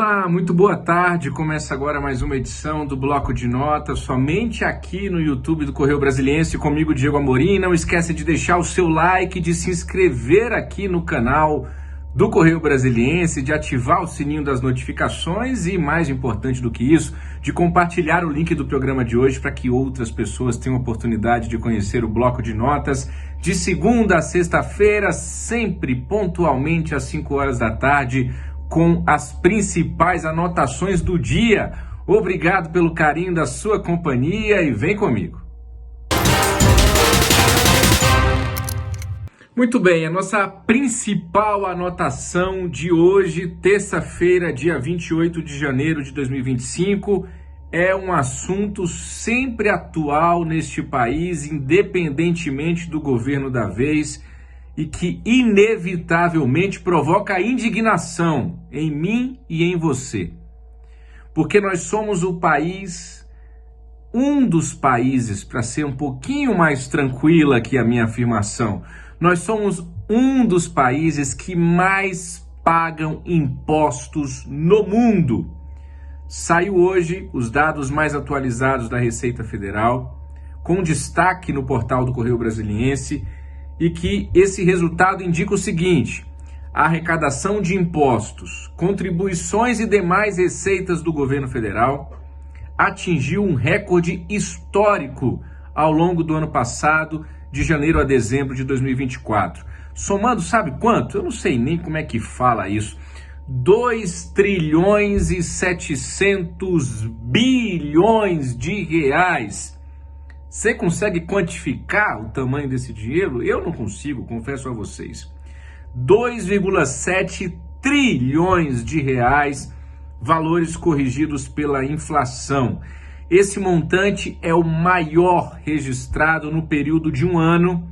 Olá, muito boa tarde. Começa agora mais uma edição do Bloco de Notas, somente aqui no YouTube do Correio Brasiliense, comigo, Diego Amorim. Não esquece de deixar o seu like, de se inscrever aqui no canal do Correio Brasiliense, de ativar o sininho das notificações e, mais importante do que isso, de compartilhar o link do programa de hoje para que outras pessoas tenham a oportunidade de conhecer o Bloco de Notas de segunda a sexta-feira, sempre pontualmente às 5 horas da tarde, com as principais anotações do dia. Obrigado pelo carinho da sua companhia e vem comigo. Muito bem, a nossa principal anotação de hoje, terça-feira, dia 28 de janeiro de 2025, é um assunto sempre atual neste país, independentemente do governo da vez, e que inevitavelmente provoca indignação em mim e em você. Porque nós somos o país, um dos países, para ser um pouquinho mais tranquila aqui a minha afirmação, nós somos um dos países que mais pagam impostos no mundo. Saiu hoje os dados mais atualizados da Receita Federal, com destaque no portal do Correio Brasiliense, e que esse resultado indica o seguinte: a arrecadação de impostos, contribuições e demais receitas do governo federal atingiu um recorde histórico ao longo do ano passado, de janeiro a dezembro de 2024. Somando, sabe quanto? Eu não sei nem como é que fala isso. 2 trilhões e 700 bilhões de reais. Você consegue quantificar o tamanho desse dinheiro? Eu não consigo, confesso a vocês. 2,7 trilhões de reais, valores corrigidos pela inflação. Esse montante é o maior registrado no período de um ano,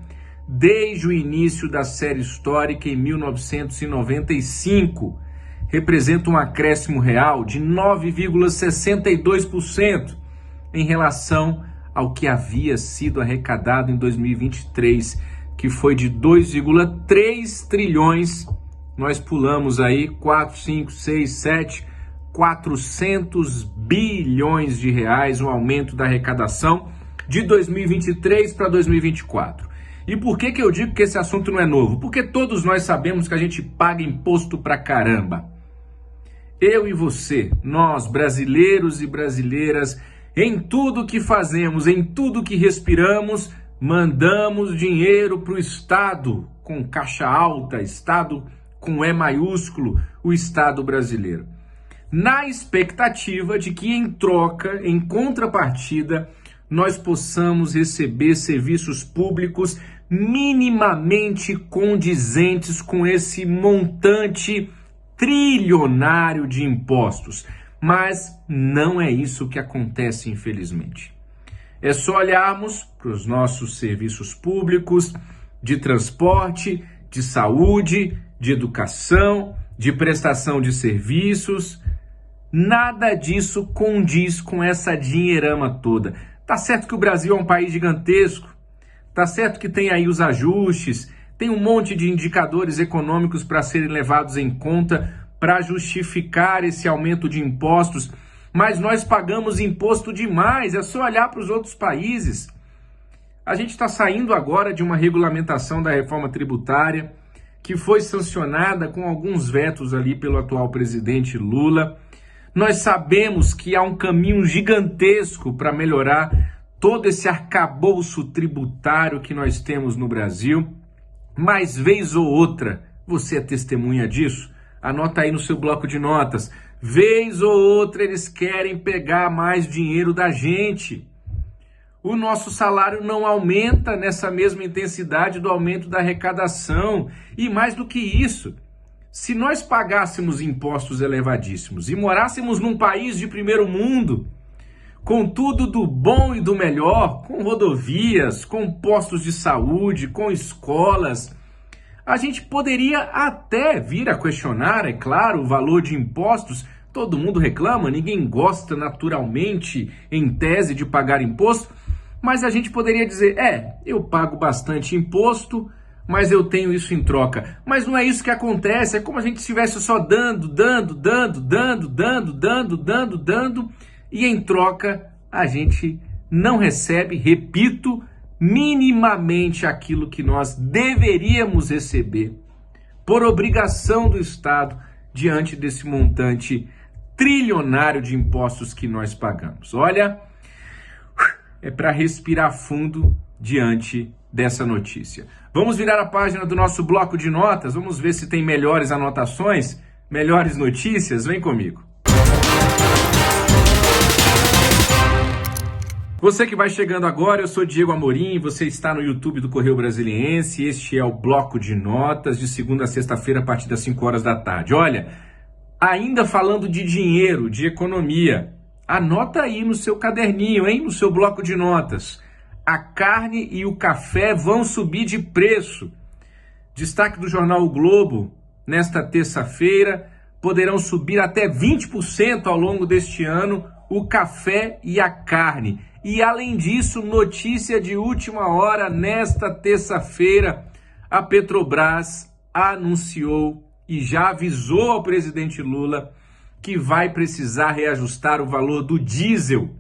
desde o início da série histórica em 1995. Representa um acréscimo real de 9,62% em relação ao que havia sido arrecadado em 2023, que foi de 2,3 trilhões. Nós pulamos aí 4, 5, 6, 7, 400 bilhões de reais, um aumento da arrecadação de 2023 para 2024. E por que eu digo que esse assunto não é novo? Porque todos nós sabemos que a gente paga imposto pra caramba. Eu e você, nós brasileiros e brasileiras, em tudo que fazemos, em tudo que respiramos, mandamos dinheiro para o Estado, com caixa alta, Estado com E maiúsculo, o Estado brasileiro. Na expectativa de que em troca, em contrapartida, nós possamos receber serviços públicos minimamente condizentes com esse montante trilionário de impostos. Mas não é isso que acontece, infelizmente. É só olharmos para os nossos serviços públicos de transporte, de saúde, de educação, de prestação de serviços. Nada disso condiz com essa dinheirama toda. Tá certo que o Brasil é um país gigantesco, tá certo que tem aí os ajustes, tem um monte de indicadores econômicos para serem levados em conta para justificar esse aumento de impostos, mas nós pagamos imposto demais, é só olhar para os outros países. A gente está saindo agora de uma regulamentação da reforma tributária que foi sancionada com alguns vetos ali pelo atual presidente Lula. Nós sabemos que há um caminho gigantesco para melhorar todo esse arcabouço tributário que nós temos no Brasil, mas vez ou outra, você é testemunha disso? Anota aí no seu bloco de notas. Vez ou outra eles querem pegar mais dinheiro da gente. O nosso salário não aumenta nessa mesma intensidade do aumento da arrecadação. E mais do que isso, se nós pagássemos impostos elevadíssimos e morássemos num país de primeiro mundo, com tudo do bom e do melhor, com rodovias, com postos de saúde, com escolas, a gente poderia até vir a questionar, é claro, o valor de impostos. Todo mundo reclama, ninguém gosta naturalmente, em tese, de pagar imposto, mas a gente poderia dizer, eu pago bastante imposto, mas eu tenho isso em troca. Mas não é isso que acontece, é como a gente estivesse só dando, e em troca a gente não recebe, repito, minimamente aquilo que nós deveríamos receber por obrigação do Estado diante desse montante trilionário de impostos que nós pagamos. Olha, é para respirar fundo diante dessa notícia. Vamos virar a página do nosso bloco de notas, vamos ver se tem melhores anotações, melhores notícias, vem comigo. Você que vai chegando agora, eu sou Diego Amorim, você está no YouTube do Correio Brasiliense, este é o bloco de notas de segunda a sexta-feira a partir das 5 horas da tarde. Olha, ainda falando de dinheiro, de economia, anota aí no seu caderninho, hein, no seu bloco de notas. A carne e o café vão subir de preço. Destaque do jornal O Globo, nesta terça-feira, poderão subir até 20% ao longo deste ano o café e a carne. E além disso, notícia de última hora, nesta terça-feira, a Petrobras anunciou e já avisou ao presidente Lula que vai precisar reajustar o valor do diesel.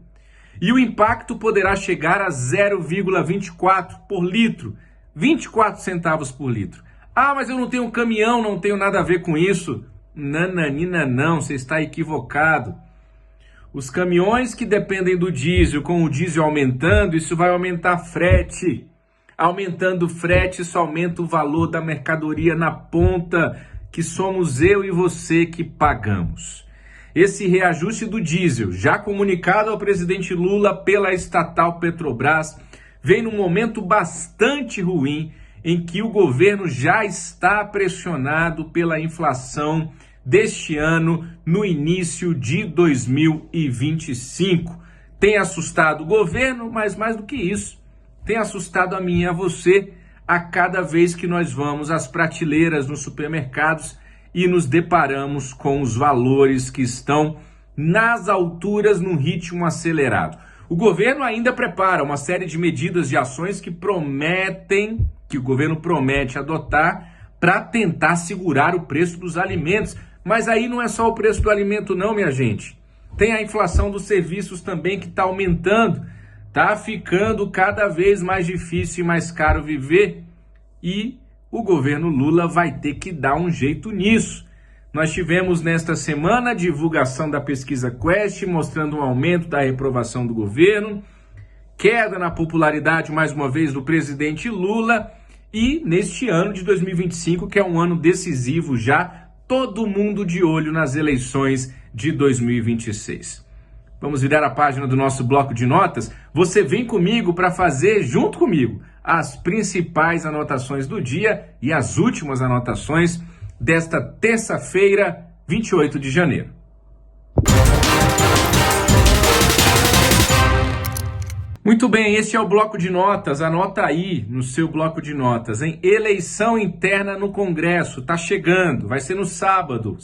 E o impacto poderá chegar a 0,24 por litro, 24 centavos por litro. Ah, mas eu não tenho caminhão, não tenho nada a ver com isso. Nananina não, você está equivocado. Os caminhões que dependem do diesel, com o diesel aumentando, isso vai aumentar frete. Aumentando o frete, isso aumenta o valor da mercadoria na ponta, que somos eu e você que pagamos. Esse reajuste do diesel, já comunicado ao presidente Lula pela estatal Petrobras, vem num momento bastante ruim, em que o governo já está pressionado pela inflação deste ano, no início de 2025. Tem assustado o governo, mas mais do que isso, tem assustado a mim e a você a cada vez que nós vamos às prateleiras nos supermercados e nos deparamos com os valores que estão nas alturas num ritmo acelerado. O governo ainda prepara uma série de medidas de ações que o governo promete adotar para tentar segurar o preço dos alimentos. Mas aí não é só o preço do alimento não, minha gente. Tem a inflação dos serviços também que está aumentando. Está ficando cada vez mais difícil e mais caro viver. E o governo Lula vai ter que dar um jeito nisso. Nós tivemos nesta semana a divulgação da pesquisa Quest, mostrando um aumento da reprovação do governo, queda na popularidade, mais uma vez, do presidente Lula. E neste ano de 2025, que é um ano decisivo já, todo mundo de olho nas eleições de 2026. Vamos virar a página do nosso bloco de notas? Você vem comigo para fazer, junto comigo, as principais anotações do dia e as últimas anotações desta terça-feira, 28 de janeiro. Muito bem, este é o bloco de notas, anota aí no seu bloco de notas, hein? Eleição interna no Congresso, tá chegando, vai ser no sábado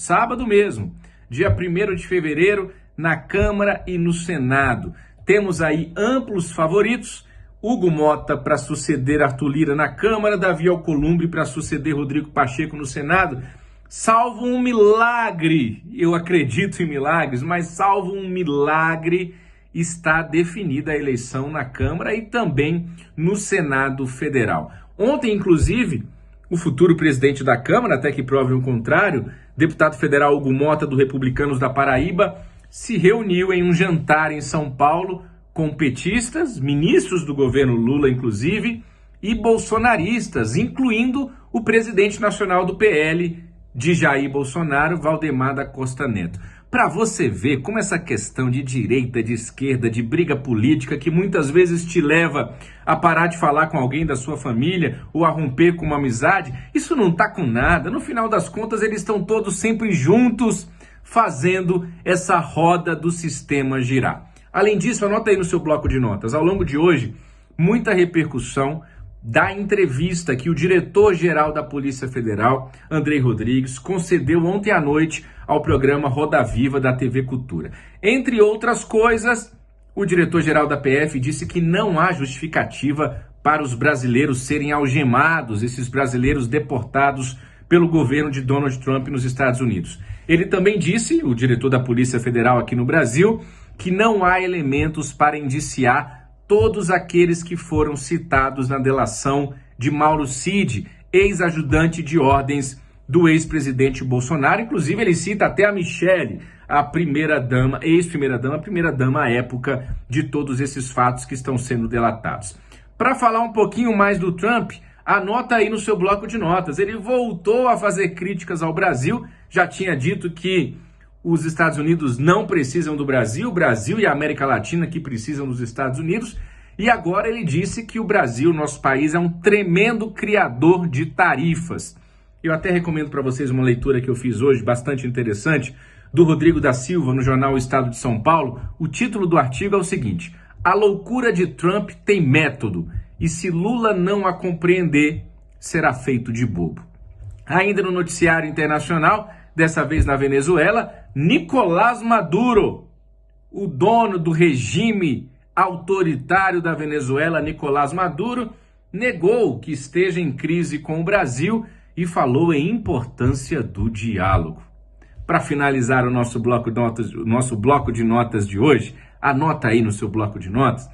mesmo, dia 1º de fevereiro, na Câmara e no Senado. Temos aí amplos favoritos, Hugo Mota para suceder Arthur Lira na Câmara, Davi Alcolumbre para suceder Rodrigo Pacheco no Senado. Salvo um milagre, eu acredito em milagres, mas salvo um milagre, está definida a eleição na Câmara e também no Senado Federal. Ontem, inclusive, o futuro presidente da Câmara, até que prove o contrário, deputado federal Hugo Mota, do Republicanos da Paraíba, se reuniu em um jantar em São Paulo com petistas, ministros do governo Lula, inclusive, e bolsonaristas, incluindo o presidente nacional do PL, de Jair Bolsonaro, Valdemar da Costa Neto. Para você ver como essa questão de direita, de esquerda, de briga política, que muitas vezes te leva a parar de falar com alguém da sua família ou a romper com uma amizade, isso não tá com nada. No final das contas, eles estão todos sempre juntos fazendo essa roda do sistema girar. Além disso, anota aí no seu bloco de notas, ao longo de hoje, muita repercussão da entrevista que o diretor-geral da Polícia Federal, Andrei Rodrigues, concedeu ontem à noite ao programa Roda Viva da TV Cultura. Entre outras coisas, o diretor-geral da PF disse que não há justificativa para os brasileiros serem algemados, esses brasileiros deportados pelo governo de Donald Trump nos Estados Unidos. Ele também disse, o diretor da Polícia Federal aqui no Brasil, que não há elementos para indiciar todos aqueles que foram citados na delação de Mauro Cid, ex-ajudante de ordens do ex-presidente Bolsonaro. Inclusive, ele cita até a Michele, a primeira-dama, ex-primeira-dama, a primeira-dama à época de todos esses fatos que estão sendo delatados. Para falar um pouquinho mais do Trump, anota aí no seu bloco de notas. Ele voltou a fazer críticas ao Brasil, já tinha dito que os Estados Unidos não precisam do Brasil, o Brasil e a América Latina que precisam dos Estados Unidos, e agora ele disse que o Brasil, nosso país, é um tremendo criador de tarifas. Eu até recomendo para vocês uma leitura que eu fiz hoje, bastante interessante, do Rodrigo da Silva, no jornal O Estado de São Paulo. O título do artigo é o seguinte: a loucura de Trump tem método, e se Lula não a compreender, será feito de bobo. Ainda no noticiário internacional, dessa vez na Venezuela, Nicolás Maduro, o dono do regime autoritário da Venezuela, Nicolás Maduro, negou que esteja em crise com o Brasil e falou em importância do diálogo. Para finalizar o nosso bloco de notas de hoje, anota aí no seu bloco de notas,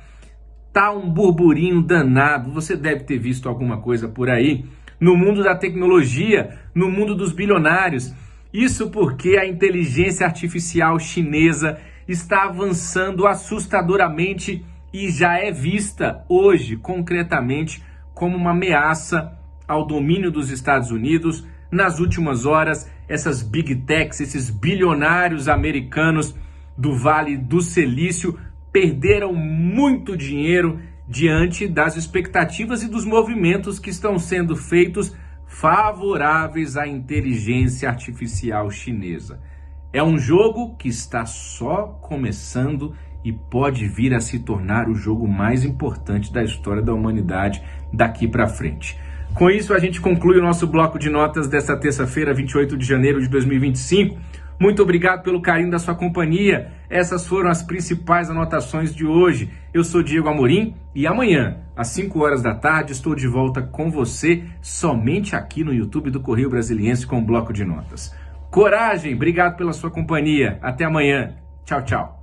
tá um burburinho danado, você deve ter visto alguma coisa por aí, no mundo da tecnologia, no mundo dos bilionários. Isso porque a inteligência artificial chinesa está avançando assustadoramente e já é vista hoje, concretamente, como uma ameaça ao domínio dos Estados Unidos. Nas últimas horas, essas big techs, esses bilionários americanos do Vale do Silício perderam muito dinheiro diante das expectativas e dos movimentos que estão sendo feitos favoráveis à inteligência artificial chinesa. É um jogo que está só começando e pode vir a se tornar o jogo mais importante da história da humanidade daqui para frente. Com isso, a gente conclui o nosso bloco de notas desta terça-feira, 28 de janeiro de 2025. Muito obrigado pelo carinho da sua companhia. Essas foram as principais anotações de hoje. Eu sou Diego Amorim e amanhã, às 5 horas da tarde, estou de volta com você, somente aqui no YouTube do Correio Brasiliense com o bloco de notas. Coragem, obrigado pela sua companhia. Até amanhã. Tchau, tchau.